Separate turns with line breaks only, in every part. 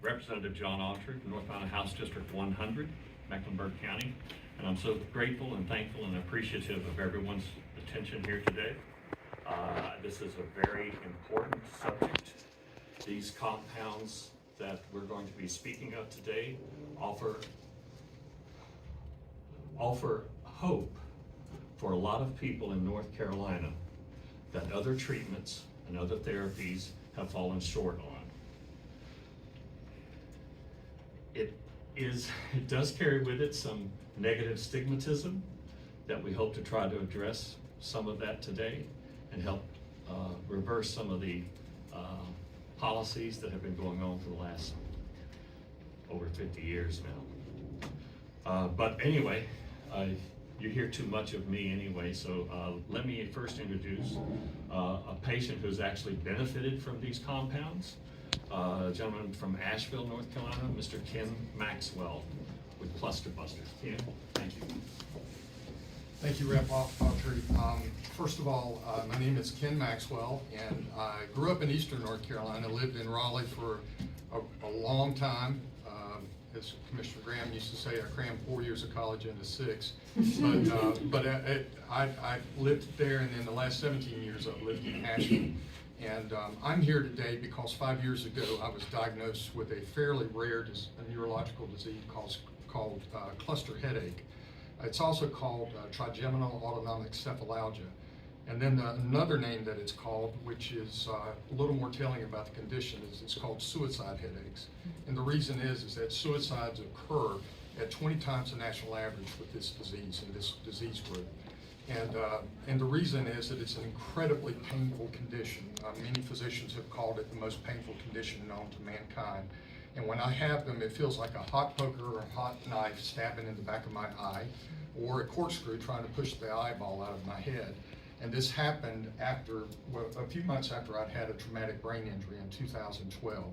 Representative John Autry from North Carolina House District 100, Mecklenburg County. And I'm so grateful and thankful and appreciative of everyone's attention here today. This is a very important subject. These compounds that we're going to be speaking of today offer hope for a lot of people in North Carolina that other treatments and other therapies have fallen short on. It does carry with it some negative stigmatism that we hope to try to address some of that today and help reverse some of the policies that have been going on for the last over 50 years now. But anyway, you hear too much of me anyway, so let me first introduce a patient who's actually benefited from these compounds. A gentleman from Asheville, North Carolina, Mr. Ken Maxwell with Cluster Busters. Ken, thank you.
Thank you, Rep Autry. First of all, my name is Ken Maxwell, and I grew up in Eastern North Carolina, lived in Raleigh for a long time. As Commissioner Graham used to say, I crammed 4 years of college into 6. But I lived there, and in the last 17 years I've lived in Asheville. And I'm here today because 5 years ago I was diagnosed with a fairly rare neurological disease called cluster headache. It's also called trigeminal autonomic cephalalgia. And then another name that it's called, which is a little more telling about the condition, is it's called suicide headaches. And the reason is that suicides occur at 20 times the national average with this disease in this disease group. And the reason is that it's an incredibly painful condition. Many physicians have called it the most painful condition known to mankind. And when I have them, it feels like a hot poker or a hot knife stabbing in the back of my eye, or a corkscrew trying to push the eyeball out of my head. And this happened a few months after I'd had a traumatic brain injury in 2012.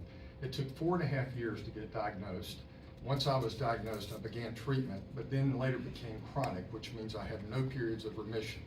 It took 4.5 years to get diagnosed. Once I was diagnosed, I began treatment, but then later became chronic, which means I had no periods of remission.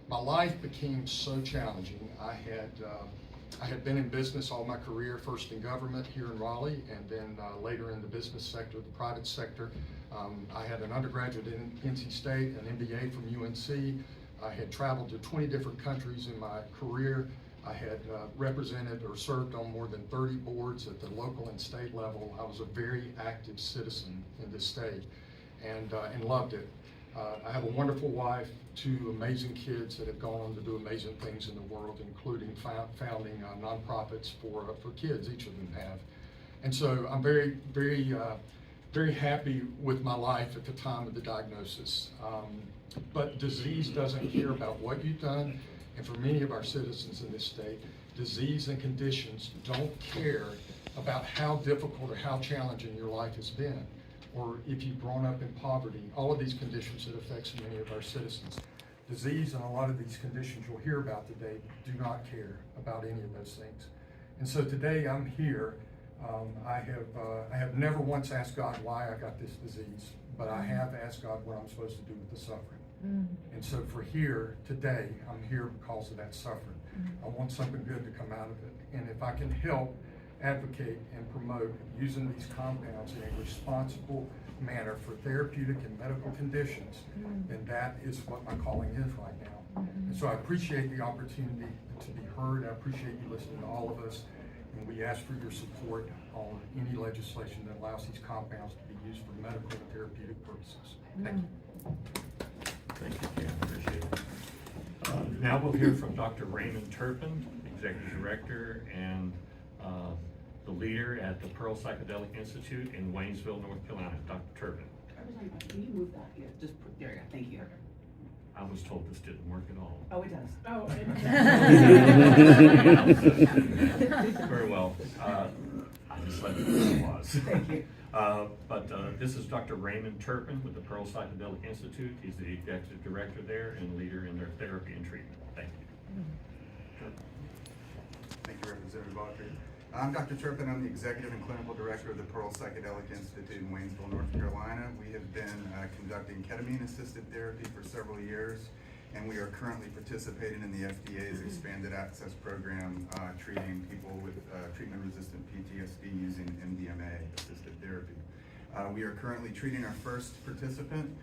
My life became so challenging. I had been in business all my career, first in government here in Raleigh, and then later in the business sector, the private sector. I had an undergraduate in NC State, an MBA from UNC. I had traveled to 20 different countries in my career. I had represented or served on more than 30 boards at the local and state level. I was a very active citizen in this state and loved it. I have a wonderful wife, 2 amazing kids that have gone on to do amazing things in the world, including founding nonprofits for kids, each of them have. And so I'm very, very, very happy with my life at the time of the diagnosis. But disease doesn't care about what you've done. And for many of our citizens in this state, disease and conditions don't care about how difficult or how challenging your life has been, or if you've grown up in poverty. All of these conditions that affect so many of our citizens. Disease and a lot of these conditions you'll hear about today do not care about any of those things. And so today I'm here. I have never once asked God why I got this disease, but I have asked God what I'm supposed to do with the suffering. And so for here today, I'm here because of that suffering. I want something good to come out of it. And if I can help advocate and promote using these compounds in a responsible manner for therapeutic and medical conditions, then that is what my calling is right now. And so I appreciate the opportunity to be heard. I appreciate you listening to all of us. And we ask for your support on any legislation that allows these compounds to be used for medical and therapeutic purposes. Thank you.
Thank you, Ken. Appreciate it. Now we'll hear from Dr. Raymond Turpin, Executive Director and the leader at the Pearl Psychedelic Institute in Waynesville, North Carolina. Dr. Turpin.
Can you move that? Yeah, just put, there you go. Thank you.
I was told this didn't work at all.
Oh, it does. Oh, it
Very well. I just let it be what it was.
Thank you.
But this is Dr. Raymond Turpin with the Pearl Psychedelic Institute. He's the executive director there and leader in their therapy and treatment. Thank you.
Thank you, Representative Autry. I'm Dr. Turpin. I'm the executive and clinical director of the Pearl Psychedelic Institute in Waynesville, North Carolina. We have been conducting ketamine-assisted therapy for several years, and we are currently participating in the FDA's expanded access program treating people with treatment-resistant PTSD using MDMA. We are currently treating our first participant.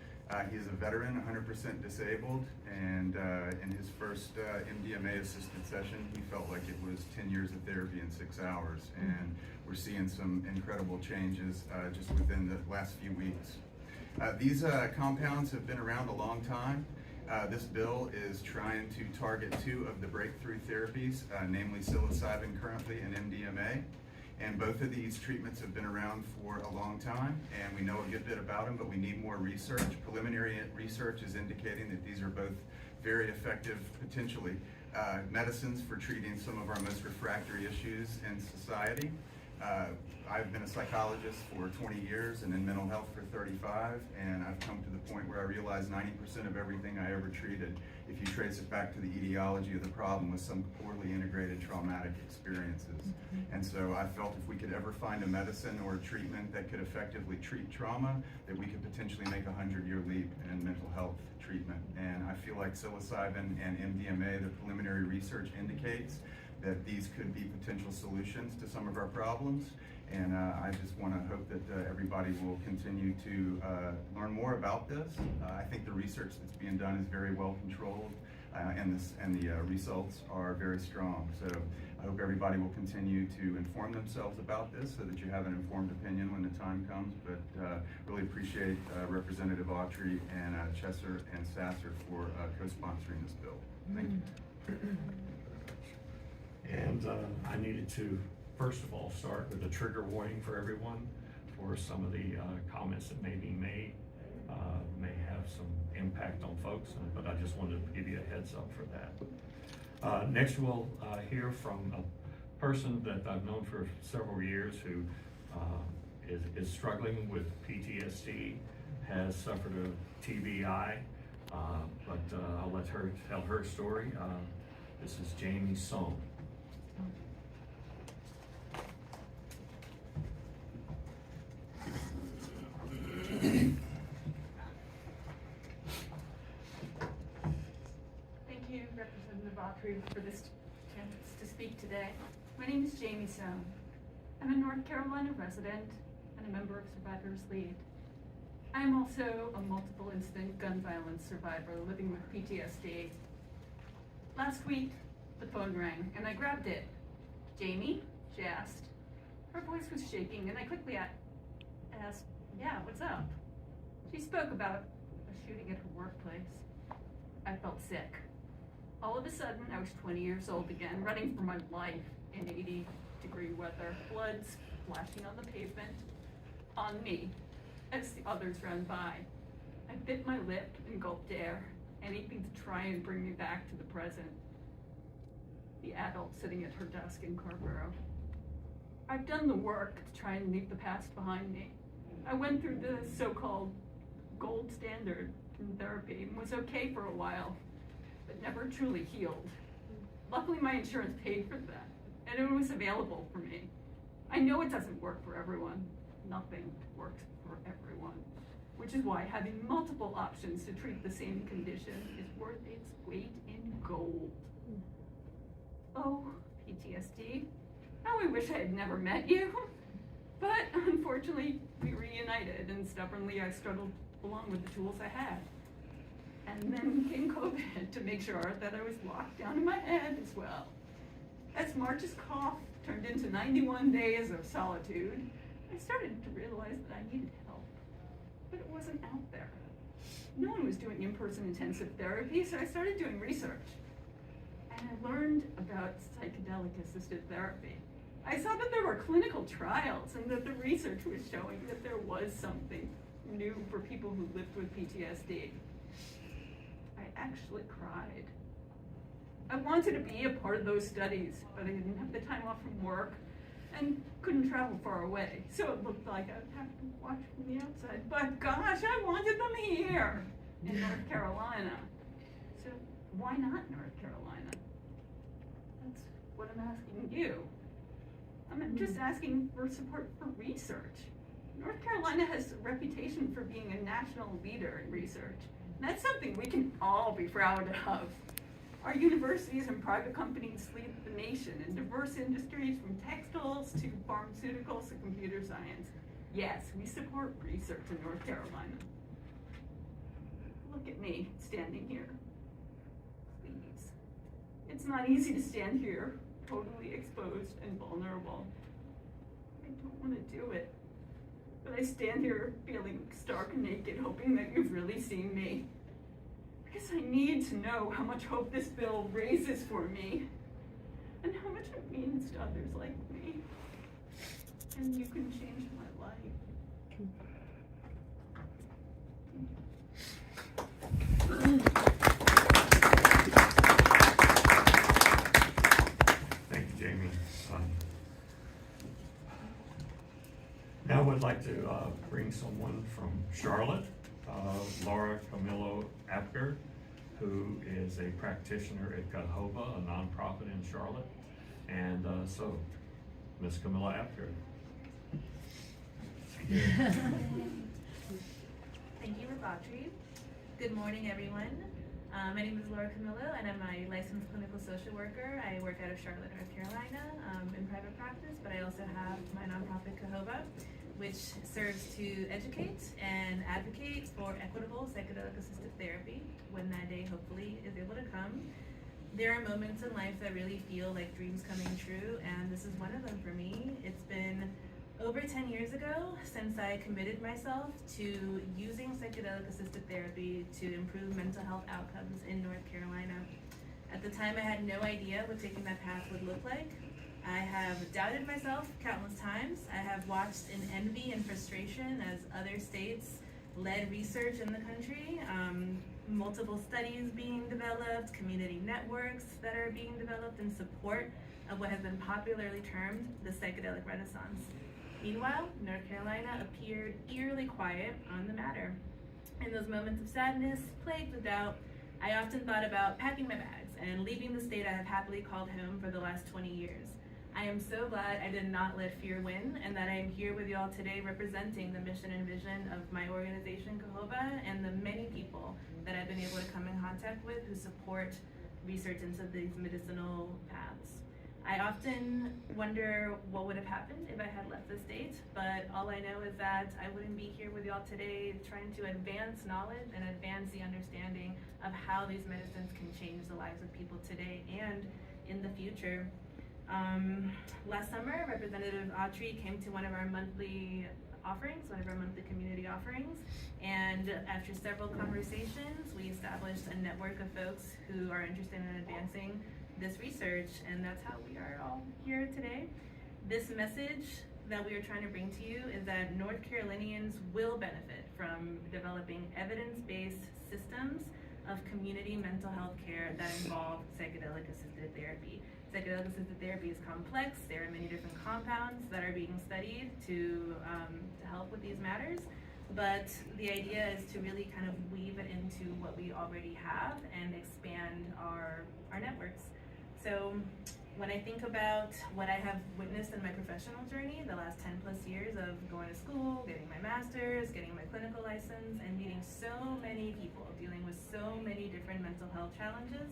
He is a veteran, 100% disabled, and in his first MDMA-assisted session, he felt like it was 10 years of therapy in 6 hours, and we're seeing some incredible changes just within the last few weeks. These compounds have been around a long time. This bill is trying to target 2 of the breakthrough therapies, namely psilocybin currently and MDMA. And both of these treatments have been around for a long time, and we know a good bit about them, but we need more research. Preliminary research is indicating that these are both very effective, potentially, medicines for treating some of our most refractory issues in society. I've been a psychologist for 20 years and in mental health for 35, and I've come to the point where I realize 90% of everything I ever treated, if you trace it back to the etiology of the problem, was some poorly integrated traumatic experiences. And so I felt if we could ever find a medicine or a treatment that could effectively treat trauma, that we could potentially make a 100-year leap in mental health treatment. And I feel like psilocybin and MDMA, the preliminary research indicates that these could be potential solutions to some of our problems. And I just want to hope that everybody will continue to learn more about this. I think the research that's being done is very well controlled, and the results are very strong. So I hope everybody will continue to inform themselves about this so that you have an informed opinion when the time comes. But really appreciate Representative Autry and Sasser and Sasser for co-sponsoring this bill. Thank you.
And I needed to, first of all, start with a trigger warning for everyone for some of the comments that may be made. May have some impact on folks, but I just wanted to give you a heads up for that. Next, we'll hear from a person that I've known for several years who is struggling with PTSD, has suffered a TBI, but I'll let her tell her story. This is Jamie Song.
Thank you, Representative Autry, for this chance to speak today. My name is Jamie Sohn. I'm a North Carolina resident and a member of Survivors Lead. I am also a multiple incident gun violence survivor living with PTSD. Last week, the phone rang and I grabbed it. Jamie? She asked. Her voice was shaking and I quickly asked, yeah, what's up? She spoke about a shooting at her workplace. I felt sick. All of a sudden, I was 20 years old again, running for my life in 80-degree weather, blood splashing on the pavement, on me, as the others ran by. I bit my lip and gulped air, anything to try and bring me back to the present. The adult sitting at her desk in Carrboro. I've done the work to try and leave the past behind me. I went through the so-called gold standard in therapy and was okay for a while, but never truly healed. Luckily, my insurance paid for that, and it was available for me. I know it doesn't work for everyone. Nothing works for everyone, which is why having multiple options to treat the same condition is worth its weight in gold. Oh, PTSD. How I wish I had never met you. But unfortunately, we reunited, and stubbornly I struggled along with the tools I had. And then came COVID to make sure that I was locked down in my head as well. As March's cough turned into 91 days of solitude, I started to realize that I needed help, but it wasn't out there. No one was doing in-person intensive therapy, so I started doing research. And I learned about psychedelic-assisted therapy. I saw that there were clinical trials and that the research was showing that there was something new for people who lived with PTSD. I actually cried. I wanted to be a part of those studies, but I didn't have the time off from work and couldn't travel far away. So it looked like I'd have to watch from the outside. But gosh, I wanted them here in North Carolina. So why not North Carolina? That's what I'm asking you. I'm just asking for support for research. North Carolina has a reputation for being a national leader in research. And that's something we can all be proud of. Our universities and private companies lead the nation in diverse industries from textiles to pharmaceuticals to computer science. Yes, we support research in North Carolina. Look at me standing here. Please. It's not easy to stand here, totally exposed and vulnerable. I don't want to do it. But I stand here feeling stark naked, hoping that you've really seen me. Because I need to know how much hope this bill raises for me, and how much it means to others like me. And you can change my life.
Thank you, Jamie. Now I'd like to bring someone from Charlotte, Laura Camillo Apker, who is a practitioner at Jehovah, a nonprofit in Charlotte. And so, Ms. Camilla Apker.
Thank you, Reps Autry. Good morning, everyone. My name is Laura Camillo, and I'm a licensed clinical social worker. I work out of Charlotte, North Carolina, in private practice, but I also have my nonprofit, Jehovah, which serves to educate and advocate for equitable psychedelic-assisted therapy when that day hopefully is able to come. There are moments in life that really feel like dreams coming true, and this is one of them for me. It's been over 10 years ago since I committed myself to using psychedelic-assisted therapy to improve mental health outcomes in North Carolina. At the time, I had no idea what taking that path would look like. I have doubted myself countless times. I have watched in envy and frustration as other states led research in the country, multiple studies being developed, community networks that are being developed in support of what has been popularly termed the psychedelic renaissance. Meanwhile, North Carolina appeared eerily quiet on the matter. In those moments of sadness, plagued with doubt, I often thought about packing my bags and leaving the state I have happily called home for the last 20 years. I am so glad I did not let fear win, and that I am here with y'all today representing the mission and vision of my organization, Jehovah, and the many people that I've been able to come in contact with who support research into these medicinal paths. I often wonder what would have happened if I had left the state, but all I know is that I wouldn't be here with y'all today trying to advance knowledge and advance the understanding of how these medicines can change the lives of people today and in the future. Last summer, Representative Autry came to one of our monthly offerings, one of our monthly community offerings, and after several conversations, we established a network of folks who are interested in advancing this research, and that's how we are all here today. This message that we are trying to bring to you is that North Carolinians will benefit from developing evidence-based systems of community mental health care that involve psychedelic-assisted therapy. Psychedelic-assisted therapy is complex. There are many different compounds that are being studied to help with these matters. But the idea is to really kind of weave it into what we already have and expand our networks. So when I think about what I have witnessed in my professional journey, the last 10 plus years of going to school, getting my master's, getting my clinical license, and meeting so many people, dealing with so many different mental health challenges,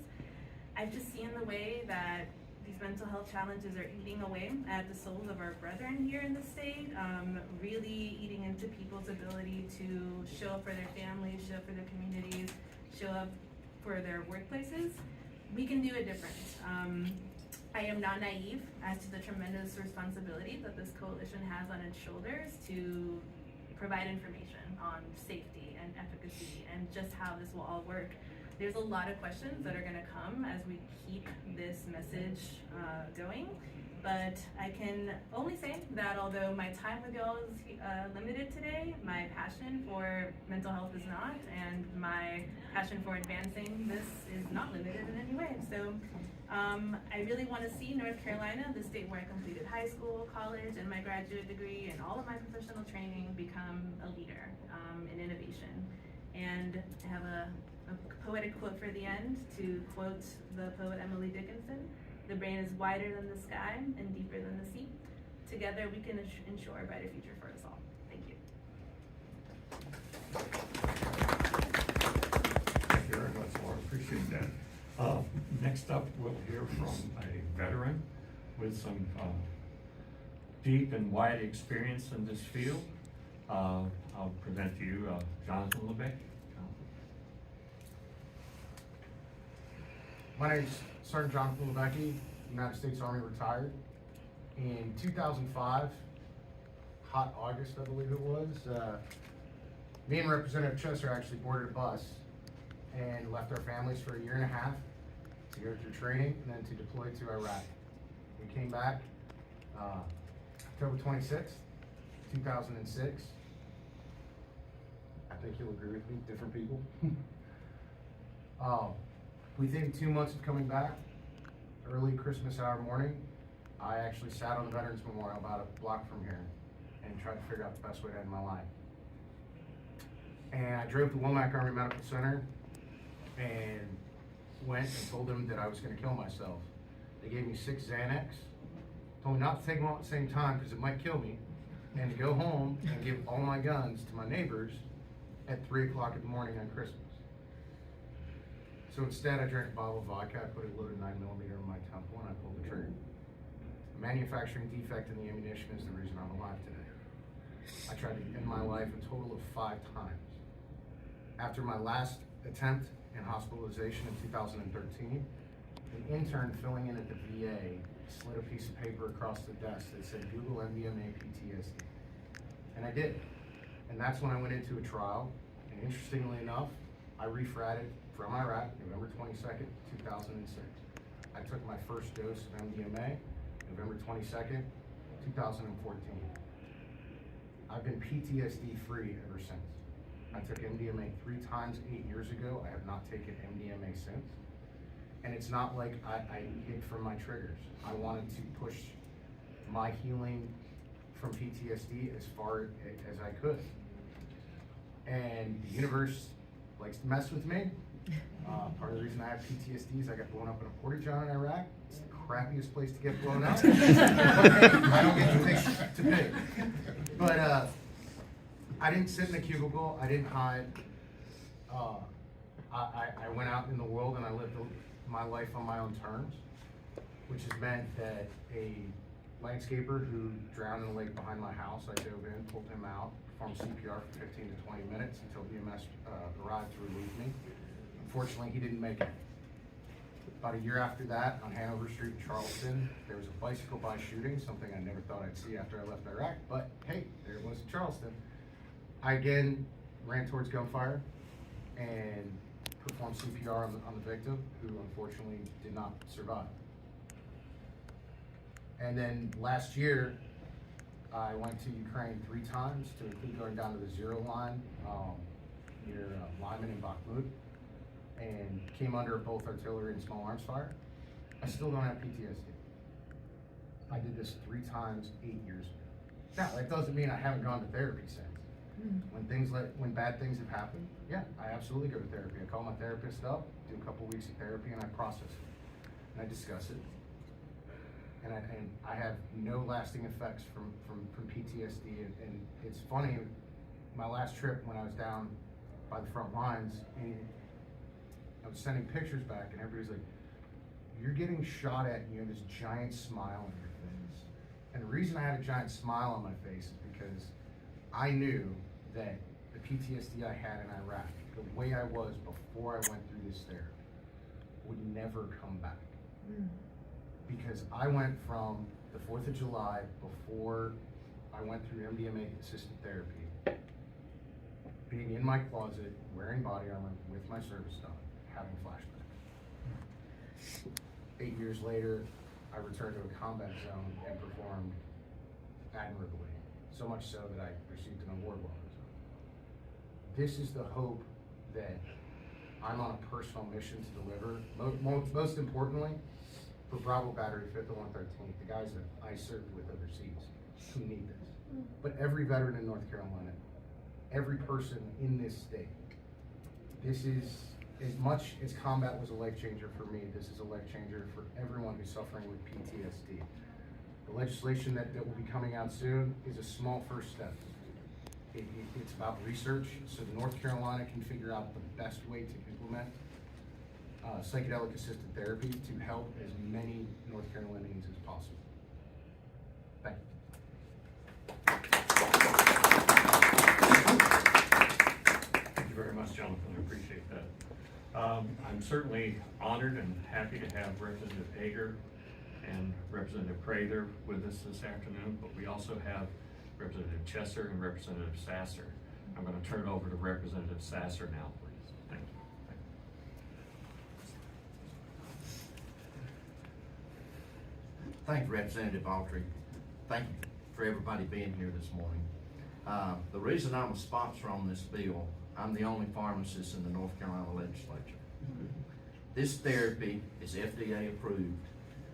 I've just seen the way that these mental health challenges are eating away at the souls of our brethren here in the state, really eating into people's ability to show up for their families, show up for their communities, show up for their workplaces. We can do it different. I am not naive as to the tremendous responsibility that this coalition has on its shoulders to provide information on safety and efficacy and just how this will all work. There's a lot of questions that are going to come as we keep this message going, but I can only say that although my time with y'all is limited today, my passion for mental health is not, and my passion for advancing this is not limited in any way. So I really want to see North Carolina, the state where I completed high school, college, and my graduate degree, and all of my professional training, become a leader in innovation. And I have a poetic quote for the end, to quote the poet Emily Dickinson: "The brain is wider than the sky and deeper than the sea. Together we can ensure a brighter future for us all." Thank you.
Thank you very much, Laura. Appreciate that. Next up, we'll hear from a veteran with some deep and wide experience in this field. I'll present to you Jonathan LeBecq.
My name is Sergeant Jonathan LeBecq, United States Army retired. In 2005, hot August, I believe it was, me and Representative Chester actually boarded a bus and left our families for a year and a half to go through training and then to deploy to Iraq. We came back October 26th, 2006. I think you'll agree with me, different people. Within 2 months of coming back, early Christmas hour morning, I actually sat on the Veterans Memorial about a block from here and tried to figure out the best way to end my life. And I drove to Womack Army Medical Center and went and told them that I was gonna kill myself. They gave me 6 Xanax, told me not to take them all at the same time because it might kill me, and to go home and give all my guns to my neighbors at 3 o'clock in the morning on Christmas. So instead, I drank a bottle of vodka, I put a loaded 9mm in my temple, and I pulled the trigger. A manufacturing defect in the ammunition is the reason I'm alive today. I tried to end my life a total of 5 times. After my last attempt in hospitalization in 2013, an intern filling in at the VA slid a piece of paper across the desk that said Google MDMA PTSD. And I did. And that's when I went into a trial, and interestingly enough, I refratted from Iraq, November 22nd, 2006. I took my first dose of MDMA, November 22nd, 2014. I've been PTSD free ever since. I took MDMA 3 times 8 years ago. I have not taken MDMA since. And it's not like I hid from my triggers. I wanted to push my healing from PTSD as far as I could. And the universe likes to mess with me. Part of the reason I have PTSD is I got blown up in a porta-john in Iraq. It's the crappiest place to get blown up. But hey, I don't get to pick. But I didn't sit in a cubicle. I didn't hide. I went out in the world and I lived my life on my own terms, which has meant that a landscaper who drowned in a lake behind my house, I dove in, pulled him out, performed CPR for 15 to 20 minutes until EMS arrived to relieve me. Unfortunately, he didn't make it. About a year after that, on Hanover Street in Charleston, there was a bicycle buy shooting, something I never thought I'd see after I left Iraq, but hey, there it was in Charleston. I again ran towards gunfire and performed CPR on the victim, who unfortunately did not survive. And then last year, I went to Ukraine 3 times, to include going down to the zero line near Lyman and Bakhmut, and came under both artillery and small arms fire. I still don't have PTSD. I did this 3 times 8 years ago. Now, that doesn't mean I haven't gone to therapy since. When bad things have happened, yeah, I absolutely go to therapy. I call my therapist up, do a couple weeks of therapy, and I process it, and I discuss it. And I have no lasting effects from PTSD. And it's funny, my last trip when I was down by the front lines, and I was sending pictures back, and everybody's like, "You're getting shot at, and you have this giant smile on your face." And the reason I had a giant smile on my face is because I knew that the PTSD I had in Iraq, the way I was before I went through this therapy, would never come back. Because I went from the 4th of July, before I went through MDMA assisted therapy, being in my closet, wearing body armor with my service dog, having flashbacks. 8 years later, I returned to a combat zone and performed admirably, so much so that I received an award while I was on. This is the hope that I'm on a personal mission to deliver. Most importantly, for Bravo Battery, 5th and 113th, the guys that I served with overseas who need this. But every veteran in North Carolina, every person in this state, this is, as much as combat was a life changer for me, this is a life changer for everyone who's suffering with PTSD. The legislation that will be coming out soon is a small first step. It's about research, so North Carolina can figure out the best way to implement psychedelic assisted therapy to help as many North Carolinians as possible. Thank you.
certainly honored and happy to have Representative Ager and Representative Prather with us this afternoon, but we also have Representative Chesser and Representative Sasser. I'm going to turn it over to Representative Sasser now, please. Thank you.
Thank you, Representative Autry. Thank you for everybody being here this morning. The reason I'm a sponsor on this bill, I'm the only pharmacist in the North Carolina legislature. This therapy is FDA approved.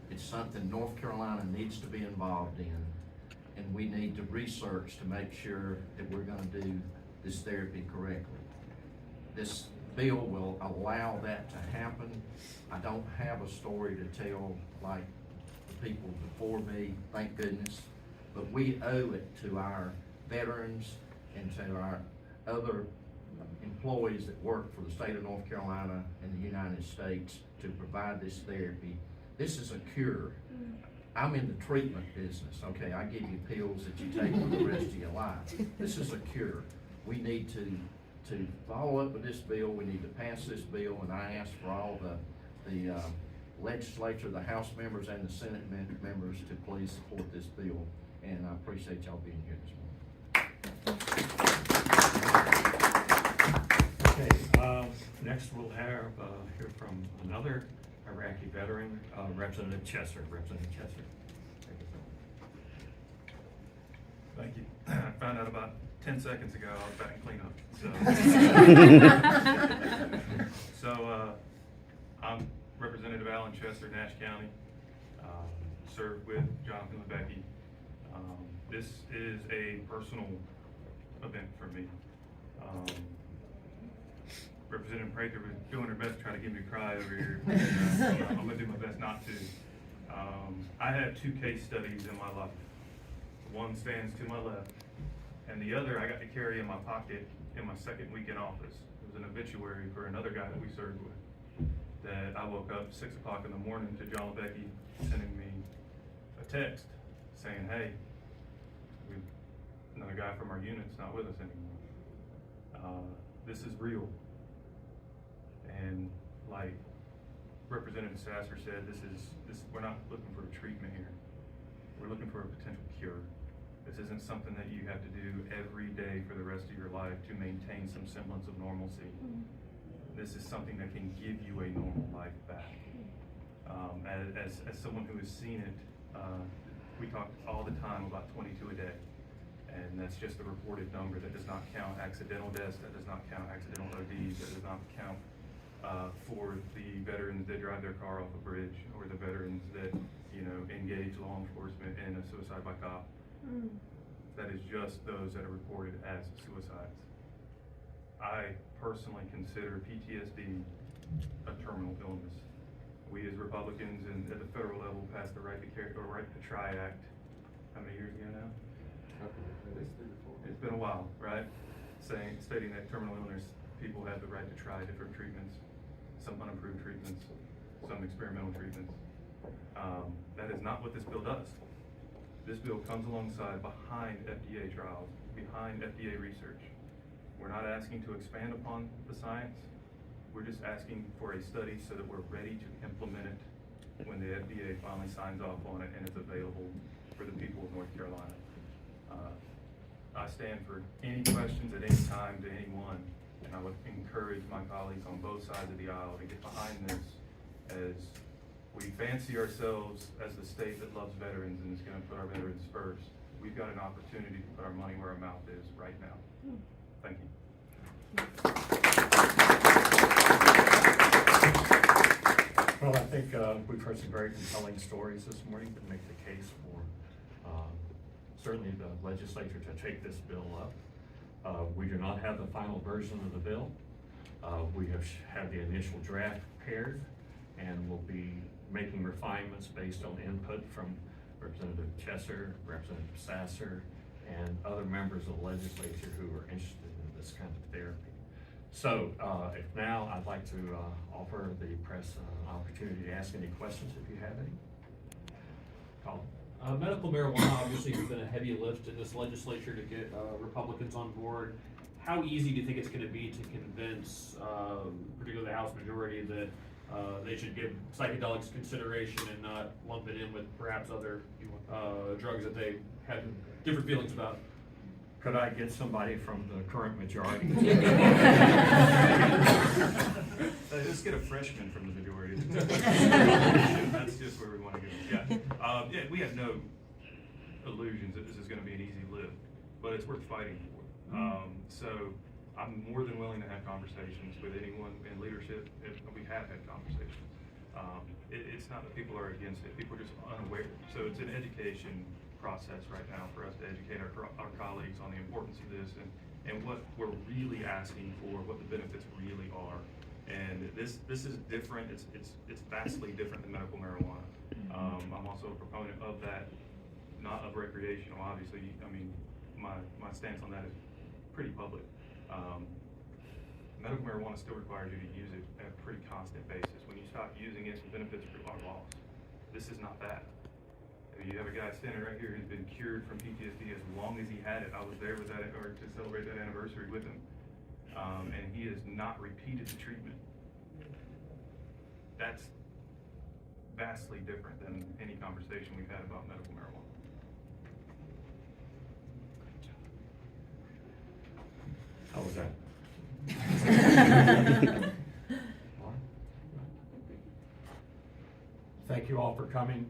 It's something North Carolina needs to be involved in, and we need to research to make sure that we're going to do this therapy correctly. This bill will allow that to happen. I don't have a story to tell like the people before me, thank goodness, but we owe it to our veterans and to our other employees that work for the state of North Carolina and the United States to provide this therapy. This is a cure. I'm in the treatment business, okay? I give you pills that you take for the rest of your life. This is a cure. We need to follow up with this bill. We need to pass this bill, and I ask for all the legislature, the House members and the Senate members to please support this bill, and I appreciate y'all being here this morning.
Okay, next we'll have hear from another Iraqi veteran, Representative Chesser. Representative Chesser.
Thank you. I found out about 10 seconds ago I was back in cleanup. So I'm Representative Alan Chesser, Nash County. Served with Jonathan LeBecki. This is a personal event for me. Representative Prather was doing her best to try to get me to cry over here. I'm gonna do my best not to. I have two case studies in my life. One stands to my left, and the other I got to carry in my pocket in my second week in office. It was an obituary for another guy that we served with. That I woke up 6 o'clock in the morning to John LeBecki sending me a text saying, "Hey, another guy from our unit's not with us anymore. This is real." And like Representative Sasser said, we're not looking for a treatment here. We're looking for a potential cure. This isn't something that you have to do every day for the rest of your life to maintain some semblance of normalcy. This is something that can give you a normal life back. As someone who has seen it, we talk all the time about 22 a day. And that's just a reported number. That does not count accidental deaths, that does not count accidental ODs, that does not count for the veterans that drive their car off a bridge, or the veterans that, engage law enforcement in a suicide by cop. That is just those that are reported as suicides. I personally consider PTSD a terminal illness. We as Republicans and at the federal level passed the Right to Try Act. How many years ago now? It's been a while, right? Stating that terminal illness people have the right to try different treatments, some unapproved treatments, some experimental treatments. That is not what this bill does. This bill comes alongside behind FDA trials, behind FDA research. We're not asking to expand upon the science. We're just asking for a study so that we're ready to implement it when the FDA finally signs off on it and it's available for the people of North Carolina. I stand for any questions at any time to anyone, and I would encourage my colleagues on both sides of the aisle to get behind this, as we fancy ourselves as the state that loves veterans and is going to put our veterans first. We've got an opportunity to put our money where our mouth is right now. Thank you.
Well, I think we've heard some very compelling stories this morning that make the case for certainly the legislature to take this bill up. We do not have the final version of the bill. We have had the initial draft prepared, and we'll be making refinements based on input from Representative Chesser, Representative Sasser, and other members of the legislature who are interested in this kind of therapy. So if now I'd like to offer the press an opportunity to ask any questions if you have any. Colin?
Medical marijuana obviously has been a heavy lift in this legislature to get Republicans on board. how easy do you think it's going to be to convince, particularly the House majority, that they should give psychedelics consideration and not lump it in with perhaps other drugs that they had different feelings about?
Could I get somebody from the current majority?
Let's get a freshman from the majority. That's just where we want to go. Yeah, we have no illusions that this is going to be an easy lift, but it's worth fighting for. So I'm more than willing to have conversations with anyone in leadership. We have had conversations. It's not that people are against it; people are just unaware. So it's an education process right now for us to educate our colleagues on the importance of this and what we're really asking for, what the benefits really are. And this is different. It's vastly different than medical marijuana. I'm also a proponent of that, not of recreational. Obviously, I mean, my stance on that is pretty public. Medical marijuana still requires you to use it at a pretty constant basis. When you stop using it, the benefits are lost. This is not that. You have a guy standing right here who's been cured from PTSD as long as he had it. I was there with that, or to celebrate that anniversary with him. And he has not repeated the treatment. That's vastly different than any conversation we've had about medical marijuana.
How was that? Thank you all for coming.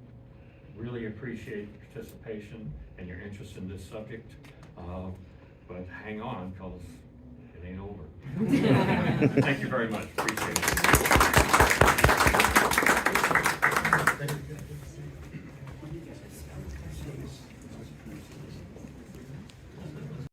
Really appreciate your participation and your interest in this subject. But hang on, because it ain't over. Thank you very much. Appreciate it.
Thank you.